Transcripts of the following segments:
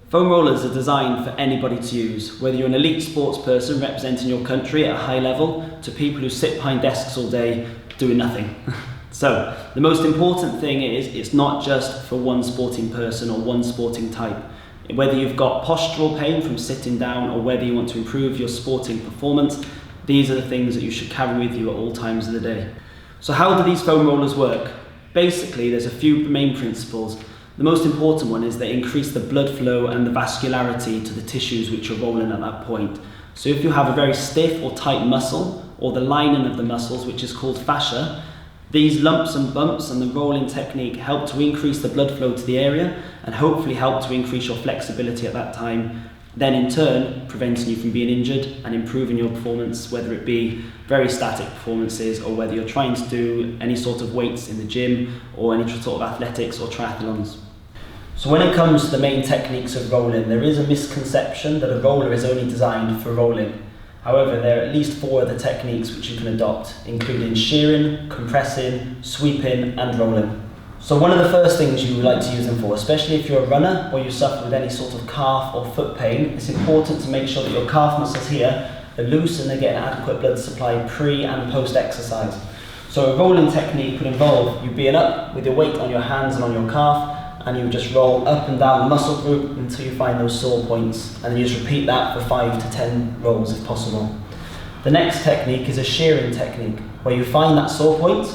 Foam rollers are designed for anybody to use, whether you're an elite sports person representing your country at a high level to people who sit behind desks all day doing nothing. So the most important thing is it's not just for one sporting person or one sporting type. Whether you've got postural pain from sitting down or whether you want to improve your sporting performance, these are the things that you should carry with you at all times of the day. So how do these foam rollers work? Basically, there's a few main principles. The most important one is they increase the blood flow and the vascularity to the tissues which are rolling at that point. So if you have a very stiff or tight muscle, or the lining of the muscles, which is called fascia, these lumps and bumps and the rolling technique help to increase the blood flow to the area and hopefully help to increase your flexibility at that time, then in turn preventing you from being injured and improving your performance, whether it be very static performances or whether you're trying to do any sort of weights in the gym or any sort of athletics or triathlons. So when it comes to the main techniques of rolling, there is a misconception that a roller is only designed for rolling. However, there are at least 4 other techniques which you can adopt, including shearing, compressing, sweeping and rolling. So one of the first things you would like to use them for, especially if you're a runner or you suffer with any sort of calf or foot pain, it's important to make sure that your calf muscles here are loose and they get an adequate blood supply pre and post exercise. So a rolling technique would involve you being up with your weight on your hands and on your calf, and you just roll up and down the muscle group until you find those sore points, and then you just repeat that for 5 to 10 rolls if possible. The next technique is a shearing technique, where you find that sore point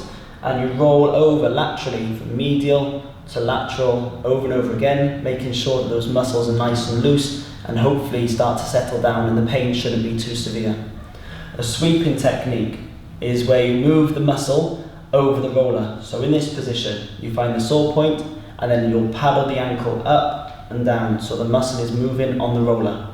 and you roll over laterally from medial to lateral over and over again, making sure that those muscles are nice and loose and hopefully start to settle down and the pain shouldn't be too severe. A sweeping technique is where you move the muscle over the roller. So in this position, you find the sore point and then you'll paddle the ankle up and down so the muscle is moving on the roller.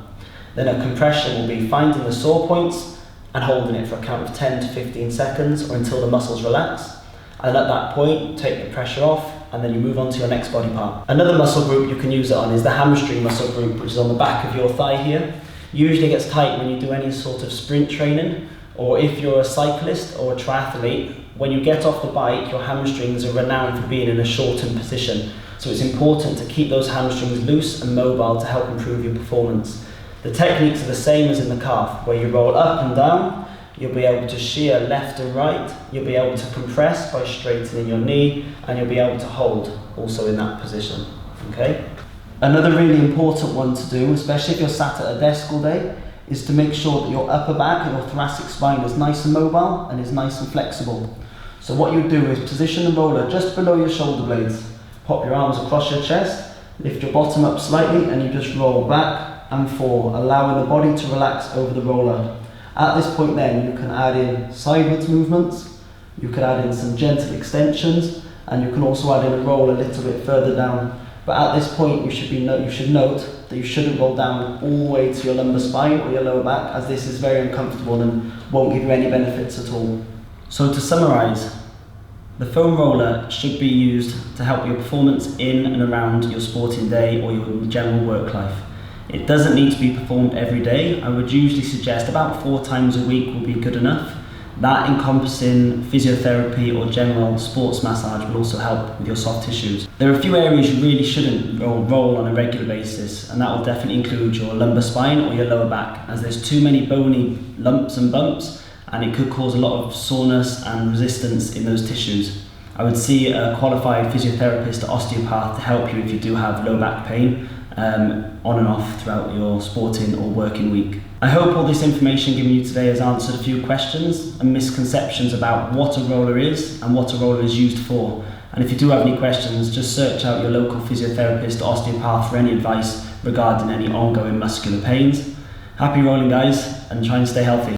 Then a compression will be finding the sore points and holding it for a count of 10 to 15 seconds or until the muscles relax. And at that point, take the pressure off and then you move on to your next body part. Another muscle group you can use it on is the hamstring muscle group, which is on the back of your thigh here. Usually gets tight when you do any sort of sprint training, or if you're a cyclist or a triathlete, when you get off the bike, your hamstrings are renowned for being in a shortened position. So it's important to keep those hamstrings loose and mobile to help improve your performance. The techniques are the same as in the calf, where you roll up and down, you'll be able to shear left and right, you'll be able to compress by straightening your knee, and you'll be able to hold also in that position, okay? Another really important one to do, especially if you're sat at a desk all day, is to make sure that your upper back and your thoracic spine is nice and mobile and is nice and flexible. So what you do is position the roller just below your shoulder blades, pop your arms across your chest, lift your bottom up slightly and you just roll back and forth, allowing the body to relax over the roller. At this point then you can add in sideways movements, you can add in some gentle extensions, and you can also add in a roll a little bit further down. But at this point you should note that you shouldn't roll down all the way to your lumbar spine or your lower back, as this is very uncomfortable and won't give you any benefits at all. So to summarise, the foam roller should be used to help your performance in and around your sporting day or your general work life. It doesn't need to be performed every day. I would usually suggest about 4 times a week will be good enough. That encompassing physiotherapy or general sports massage will also help with your soft tissues. There are a few areas you really shouldn't roll on a regular basis, and that will definitely include your lumbar spine or your lower back, as there's too many bony lumps and bumps and it could cause a lot of soreness and resistance in those tissues. I would see a qualified physiotherapist or osteopath to help you if you do have low back pain on and off throughout your sporting or working week. I hope all this information given you today has answered a few questions and misconceptions about what a roller is and what a roller is used for. And if you do have any questions, just search out your local physiotherapist or osteopath for any advice regarding any ongoing muscular pains. Happy rolling, guys, and try and stay healthy.